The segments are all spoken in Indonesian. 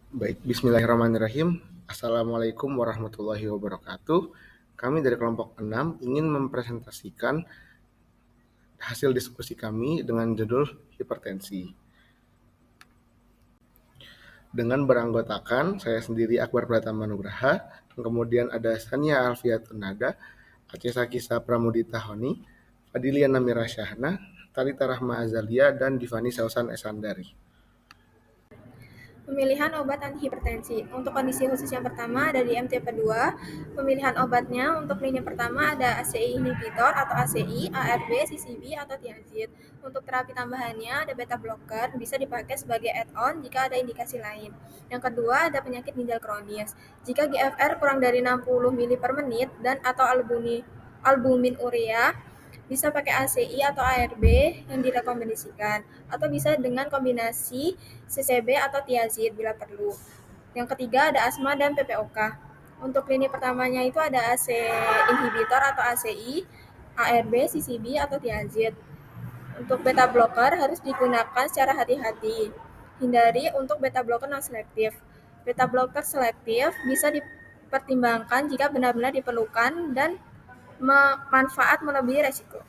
Baik, bismillahirrahmanirrahim. Assalamualaikum warahmatullahi wabarakatuh. Kami dari kelompok 6 ingin mempresentasikan hasil diskusi kami dengan judul hipertensi. Dengan beranggotakan saya sendiri Akbar Pratama Nugraha, kemudian ada Sania Alfiatun Nada, Aceh Sakisa Pramudita Honi, Fadiliana Mira Syahna, Talita Rahma Azalia, dan Divani Sausan Esandari. Pemilihan obat antihipertensi. Untuk kondisi khusus yang pertama ada di MT2. Pemilihan obatnya untuk lini pertama ada ACI inhibitor atau ACI, ARB, CCB, atau thiazid. Untuk terapi tambahannya ada beta blocker, bisa dipakai sebagai add-on jika ada indikasi lain. Yang kedua ada penyakit ginjal kronis. Jika GFR kurang dari 60 mili per menit dan atau albumin urea, bisa pakai ACI atau ARB yang direkomendasikan, atau bisa dengan kombinasi CCB atau thiazid bila perlu. Yang ketiga ada asma dan PPOK. Untuk lini pertamanya itu ada AC inhibitor atau ACI, ARB, CCB, atau thiazid. Untuk beta blocker harus digunakan secara hati-hati. Hindari untuk beta blocker non selektif. Beta blocker selektif bisa dipertimbangkan jika benar-benar diperlukan dan manfaat melebihi resiko.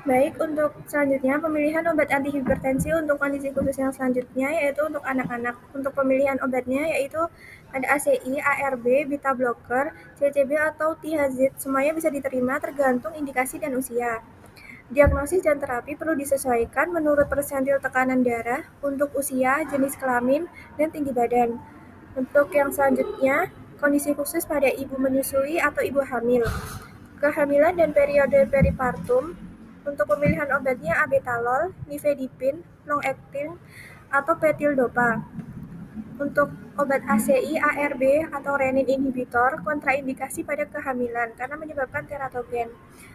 Baik, untuk selanjutnya pemilihan obat antihipertensi untuk kondisi khusus yang selanjutnya yaitu untuk anak-anak. Untuk pemilihan obatnya yaitu ada ACI, ARB, beta blocker, CCB atau thiazid. Semuanya bisa diterima tergantung indikasi dan usia. Diagnosis dan terapi perlu disesuaikan menurut persentil tekanan darah untuk usia, jenis kelamin, dan tinggi badan. Untuk yang selanjutnya, kondisi khusus pada ibu menyusui atau ibu hamil. Kehamilan dan periode peripartum. Untuk pemilihan obatnya abetalol, nifedipin, long-acting, atau petildopa. Untuk obat ACI, ARB, atau renin inhibitor kontraindikasi pada kehamilan karena menyebabkan teratogen.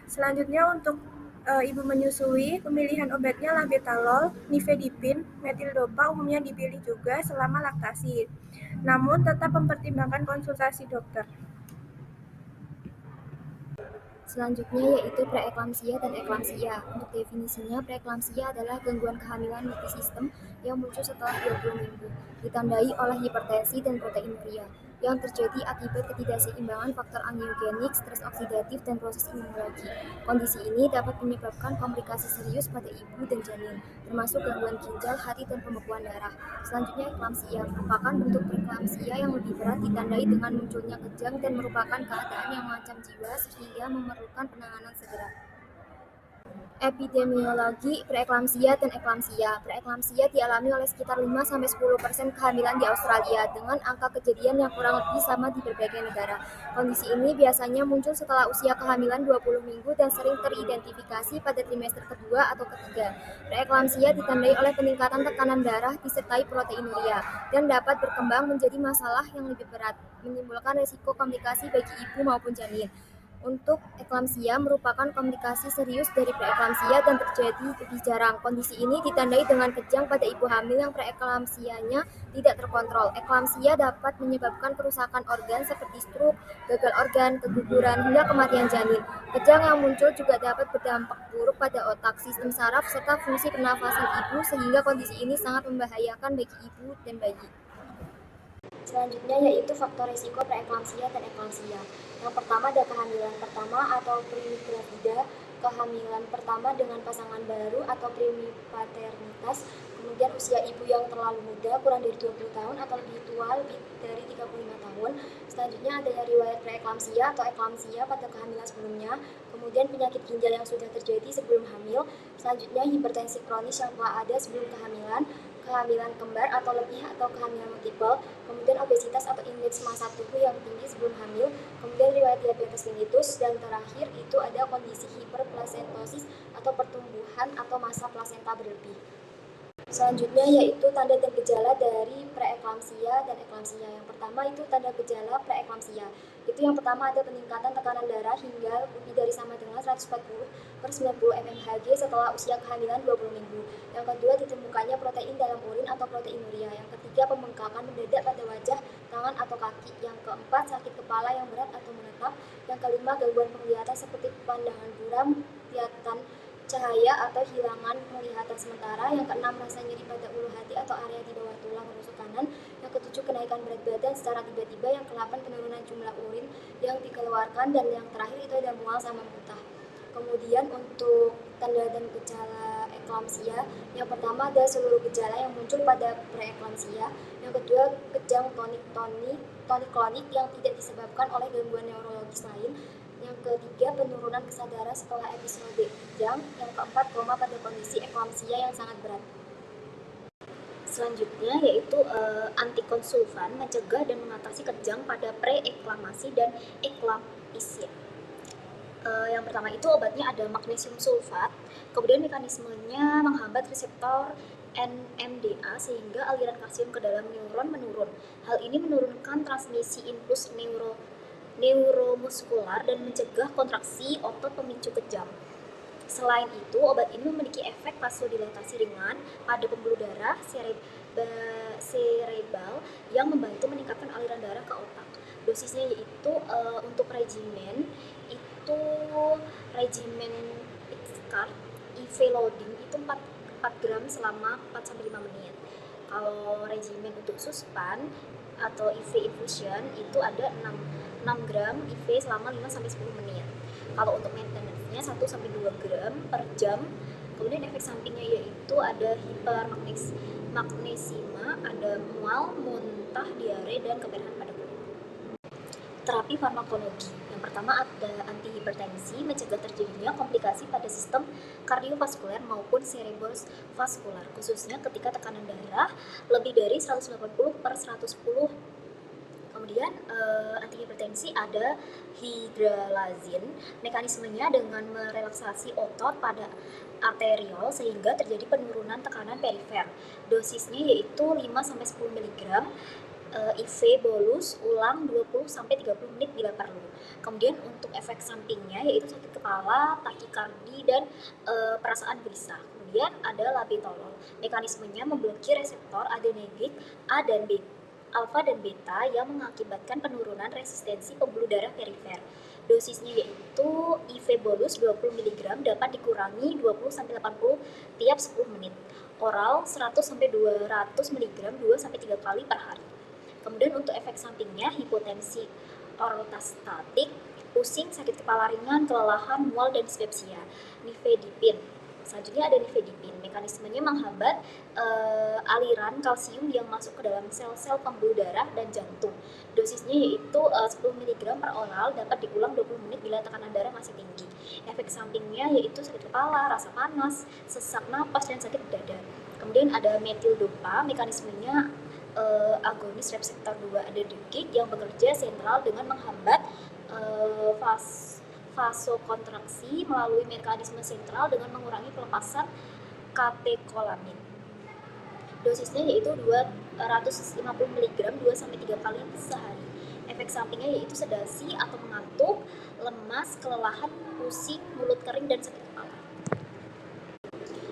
Selanjutnya untuk ibu menyusui, pemilihan obatnya labetalol, nifedipin, metildopa umumnya dipilih juga selama laktasi. Namun tetap mempertimbangkan konsultasi dokter. Selanjutnya yaitu preeklamsia dan eklamsia. Untuk definisinya, preeklamsia adalah gangguan kehamilan multisistem yang muncul setelah 20 minggu, ditandai oleh hipertensi dan proteinuria, yang terjadi akibat ketidakseimbangan faktor angiogenik, stres oksidatif, dan proses imunologi. Kondisi ini dapat menyebabkan komplikasi serius pada ibu dan janin, termasuk gangguan ginjal, hati, dan pembekuan darah. Selanjutnya eklamsia merupakan bentuk preeklamsia yang lebih berat, ditandai dengan munculnya kejang dan merupakan keadaan yang mengancam jiwa sehingga memerlukan penanganan segera. Epidemiologi preeklamsia dan eklamsia. Preeklamsia dialami oleh sekitar 5-10% kehamilan di Australia dengan angka kejadian yang kurang lebih sama di berbagai negara. Kondisi ini biasanya muncul setelah usia kehamilan 20 minggu dan sering teridentifikasi pada trimester kedua atau ketiga. Preeklamsia ditandai oleh peningkatan tekanan darah disertai proteinuria dan dapat berkembang menjadi masalah yang lebih berat, menimbulkan risiko komplikasi bagi ibu maupun janin. Untuk eklamsia merupakan komplikasi serius dari preeklamsia dan terjadi lebih jarang. Kondisi ini ditandai dengan kejang pada ibu hamil yang preeklamsianya tidak terkontrol. Eklamsia dapat menyebabkan kerusakan organ seperti stroke, gagal organ, keguguran, hingga kematian janin. Kejang yang muncul juga dapat berdampak buruk pada otak, sistem saraf, serta fungsi pernafasan ibu sehingga kondisi ini sangat membahayakan bagi ibu dan bayi. Selanjutnya yaitu faktor risiko preeklamsia dan eklamsia. Yang pertama ada kehamilan pertama atau primigravida, kehamilan pertama dengan pasangan baru atau primipaternitas, kemudian usia ibu yang terlalu muda, kurang dari 20 tahun atau lebih tua, lebih dari 35 tahun. Selanjutnya ada riwayat preeklamsia atau eklamsia pada kehamilan sebelumnya, kemudian penyakit ginjal yang sudah terjadi sebelum hamil, selanjutnya hipertensi kronis yang telah ada sebelum kehamilan, kehamilan kembar atau lebih atau kehamilan multiple, kemudian obesitas atau indeks massa tubuh yang tinggi sebelum hamil, kemudian riwayat diabetes mellitus, dan terakhir itu ada kondisi hiperplasentosis atau pertumbuhan atau massa plasenta berlebih. Selanjutnya yaitu tanda dan gejala dari preeklamsia dan eklamsia. Yang pertama itu tanda gejala preeklamsia. Itu yang pertama ada peningkatan tekanan darah hingga lebih dari sama dengan 140/90 mmHg setelah usia kehamilan 20 minggu. Yang kedua ditemukannya protein dalam urin atau proteinuria. Yang ketiga pembengkakan mendadak pada wajah, tangan atau kaki. Yang keempat sakit kepala yang berat atau menetap. Yang kelima gangguan penglihatan seperti pandangan buram, kelihatan cahaya atau hilangan penglihatan sementara. Yang keenam, rasa nyeri pada ulu hati atau area di bawah tulang rusuk kanan. Yang ketujuh, kenaikan berat badan secara tiba-tiba. Yang kedelapan, penurunan jumlah urin yang dikeluarkan. Dan yang terakhir itu ada mual sama muntah. Kemudian untuk tanda dan gejala eklamsia, yang pertama ada seluruh gejala yang muncul pada preeklamsia. Yang kedua, kejang tonik-klonik yang tidak disebabkan oleh gangguan neurologis lain. Yang ketiga, penurunan kesadaran setelah episode kejang. Yang keempat, koma pada kondisi eklamsia yang sangat berat. Selanjutnya yaitu antikonvulsan mencegah dan mengatasi kejang pada preeklamasi dan eklamsia. Yang pertama itu obatnya ada magnesium sulfat, kemudian mekanismenya menghambat reseptor NMDA sehingga aliran kalsium ke dalam neuron menurun. Hal ini menurunkan transmisi impuls neuromuskular dan mencegah kontraksi otot pemicu kejang. Selain itu, obat ini memiliki efek vasodilatasi ringan pada pembuluh darah serebral yang membantu meningkatkan aliran darah ke otak. Dosisnya yaitu untuk regimen Pixcart IV loading itu 4 gram selama 4-5 menit. Kalau regimen untuk suspan atau IV infusion itu ada 6 gram IV selama 5-10 menit. Kalau untuk maintenance-nya 1-2 gram per jam. Kemudian efek sampingnya yaitu ada hipermagnesima, ada mual, muntah, diare, dan kemerahan pada kulit. Terapi farmakologi. Yang pertama ada antihipertensi, mencegah terjadinya komplikasi pada sistem kardiovaskuler maupun cerebrovaskular, khususnya ketika tekanan darah lebih dari 180/110. Kemudian antihipertensi ada hidralazin, mekanismenya dengan merelaksasi otot pada arteriol sehingga terjadi penurunan tekanan perifer. Dosisnya yaitu 5-10 mg IV bolus ulang 20-30 menit bila perlu. Kemudian untuk efek sampingnya yaitu sakit kepala, takikardi, dan perasaan gelisah. Kemudian ada labetalol, mekanismenya memblokir reseptor adrenergik A dan B, alfa dan beta yang mengakibatkan penurunan resistensi pembuluh darah perifer. Dosisnya yaitu IV bolus 20 mg dapat dikurangi 20-80 tiap 10 menit. Oral 100-200 mg 2-3 kali per hari. Kemudian untuk efek sampingnya hipotensi ortostatik, pusing, sakit kepala ringan, kelelahan, mual, dan dispepsia. Nifedipin. Selanjutnya ada nifedipin. Mekanismenya menghambat aliran kalsium yang masuk ke dalam sel-sel pembuluh darah dan jantung. Dosisnya yaitu 10 mg per oral, dapat diulang 20 menit bila tekanan darah masih tinggi. Efek sampingnya yaitu sakit kepala, rasa panas, sesak napas, dan sakit dada. Kemudian ada metildopa, mekanismenya agonis reseptor 2 adrenergik yang bekerja sentral dengan menghambat vasokontraksi melalui mekanisme sentral dengan mengurangi pelepasan katekolamin. Dosisnya yaitu 250 mg 2-3 kali sehari. Efek sampingnya yaitu sedasi atau mengantuk, lemas, kelelahan, pusing, mulut kering, dan sakit kepala.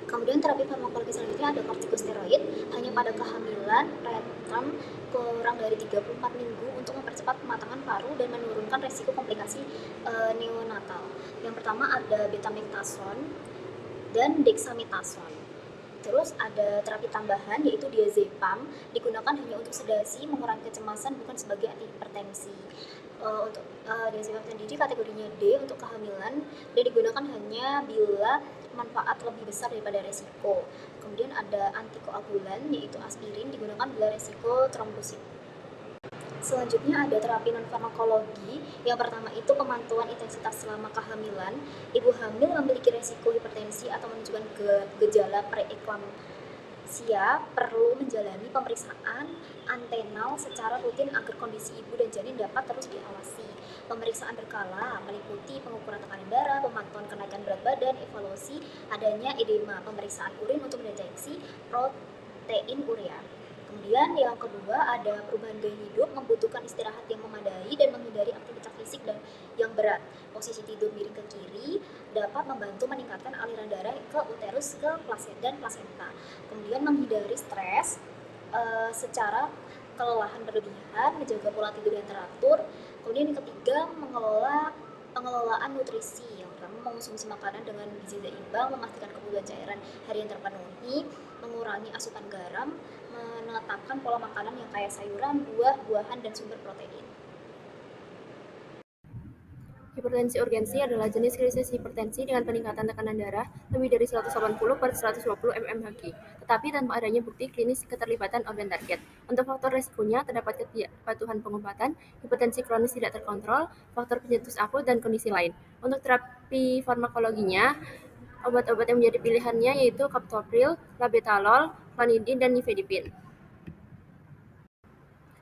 Kemudian terapi farmakologi selanjutnya ada kortikosteroid, hanya pada kehamilan preterm kurang dari 34 minggu untuk mempercepat pematangan paru dan menurunkan resiko komplikasi neonatal. Yang pertama ada betamethasone dan dexamethasone. Terus ada terapi tambahan yaitu diazepam, digunakan hanya untuk sedasi, mengurangi kecemasan, bukan sebagai antihipertensi. Untuk diazepam sendiri kategorinya D untuk kehamilan dan digunakan hanya bila manfaat lebih besar daripada resiko. Kemudian ada antikoagulan yaitu aspirin, digunakan bila resiko trombosit. Selanjutnya ada terapi non-farmakologi. Yang pertama itu pemantauan intensitas selama kehamilan. Ibu hamil memiliki resiko hipertensi atau menunjukkan gejala preeklamsia perlu menjalani pemeriksaan antenal secara rutin agar kondisi ibu dan janin dapat terus diawasi. Pemeriksaan berkala meliputi pengukuran tekanan darah, pemantauan kenaikan berat badan, evaluasi adanya edema, pemeriksaan urin untuk mendeteksi protein urea. Kemudian yang kedua ada perubahan gaya hidup, membutuhkan istirahat yang memadai dan menghindari aktivitas fisik dan yang berat. Posisi tidur miring ke kiri dapat membantu meningkatkan aliran darah ke uterus ke dan plasenta. Kemudian menghindari stres secara kelelahan berlebihan, menjaga pola tidur yang teratur. Kemudian yang ketiga pengelolaan nutrisi. Yang pertama mengonsumsi makanan dengan gizi seimbang, memastikan kebutuhan cairan harian terpenuhi, mengurangi asupan garam, menetapkan pola makanan yang kaya sayuran, buah, buahan, dan sumber protein. Hipertensi urgensi adalah jenis krisis hipertensi dengan peningkatan tekanan darah lebih dari 180/120 mmHg, tetapi tanpa adanya bukti klinis keterlibatan organ target. Untuk faktor resikonya, terdapat ketidakpatuhan pengobatan, hipertensi kronis tidak terkontrol, faktor pencetus akut, dan kondisi lain. Untuk terapi farmakologinya, obat-obat yang menjadi pilihannya yaitu captopril, labetalol, vanidin, dan nifedipin.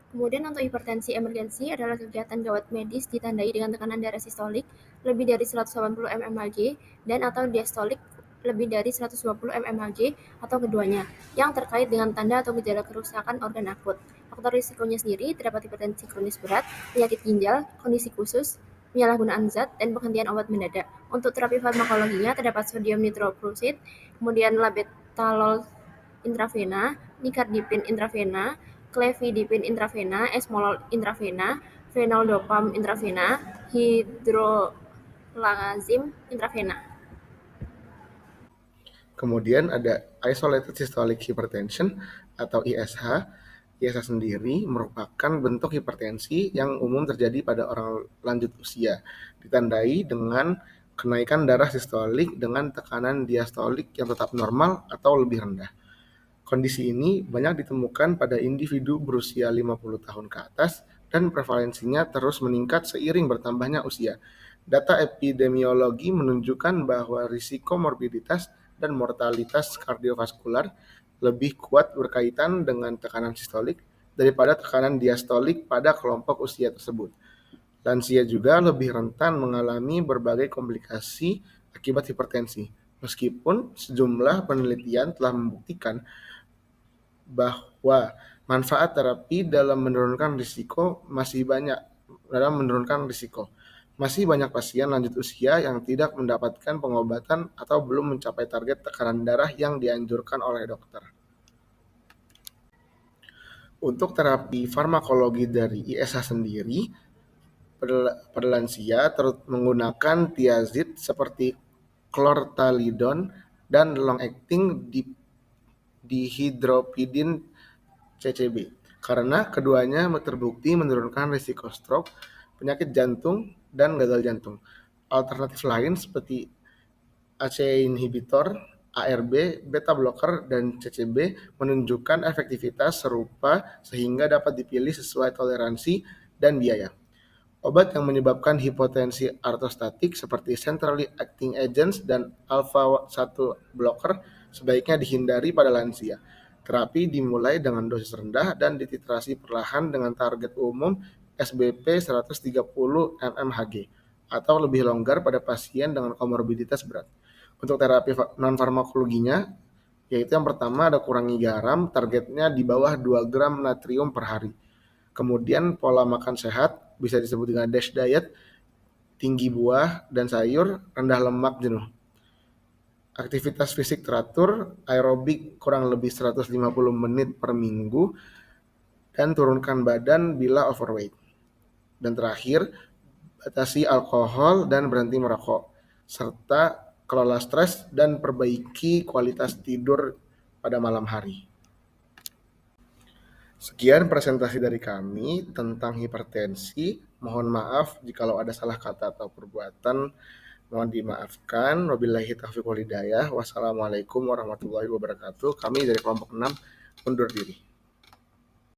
Kemudian untuk hipertensi emergensi adalah kegiatan gawat medis ditandai dengan tekanan darah sistolik lebih dari 180 mmHg dan atau diastolik lebih dari 120 mmHg atau keduanya, yang terkait dengan tanda atau gejala kerusakan organ akut. Faktor risikonya sendiri terdapat hipertensi kronis berat, penyakit ginjal, kondisi khusus, penyalahgunaan zat, dan penghentian obat mendadak. Untuk terapi farmakologinya terdapat sodium nitroprusid, kemudian labetalol intravena, nicardipin intravena, clefidipin intravena, esmolol intravena, fenoldopam intravena, hidrolazim intravena. Kemudian ada isolated systolic hypertension atau ISH. ISH sendiri merupakan bentuk hipertensi yang umum terjadi pada orang lanjut usia, ditandai dengan kenaikan darah sistolik dengan tekanan diastolik yang tetap normal atau lebih rendah. Kondisi ini banyak ditemukan pada individu berusia 50 tahun ke atas dan prevalensinya terus meningkat seiring bertambahnya usia. Data epidemiologi menunjukkan bahwa risiko morbiditas dan mortalitas kardiovaskular lebih kuat berkaitan dengan tekanan sistolik daripada tekanan diastolik pada kelompok usia tersebut. Lansia juga lebih rentan mengalami berbagai komplikasi akibat hipertensi, meskipun sejumlah penelitian telah membuktikan bahwa manfaat terapi dalam menurunkan risiko. Masih banyak pasien lanjut usia yang tidak mendapatkan pengobatan atau belum mencapai target tekanan darah yang dianjurkan oleh dokter. Untuk terapi farmakologi dari ISH sendiri, pada lansia menggunakan thiazid seperti clorthalidone dan long-acting dihydropidin CCB, karena keduanya terbukti menurunkan risiko stroke, penyakit jantung, dan gagal jantung. Alternatif lain seperti ACE inhibitor, ARB, beta blocker, dan CCB menunjukkan efektivitas serupa sehingga dapat dipilih sesuai toleransi dan biaya. Obat yang menyebabkan hipotensi ortostatik seperti centrally acting agents dan alpha-1 blocker sebaiknya dihindari pada lansia. Terapi dimulai dengan dosis rendah dan dititrasi perlahan dengan target umum SBP 130 mmHg atau lebih longgar pada pasien dengan komorbiditas berat. Untuk terapi non-farmakologinya, yaitu yang pertama ada kurangi garam, targetnya di bawah 2 gram natrium per hari. Kemudian pola makan sehat, bisa disebut dengan DASH diet, tinggi buah dan sayur, rendah lemak jenuh. Aktivitas fisik teratur, aerobik kurang lebih 150 menit per minggu, dan turunkan badan bila overweight. Dan terakhir, batasi alkohol dan berhenti merokok, serta kelola stres dan perbaiki kualitas tidur pada malam hari. Sekian presentasi dari kami tentang hipertensi. Mohon maaf jikalau ada salah kata atau perbuatan. Mohon dimaafkan. Wabillahi taufiq wal hidayah. Wassalamualaikum warahmatullahi wabarakatuh. Kami dari kelompok 6 undur diri.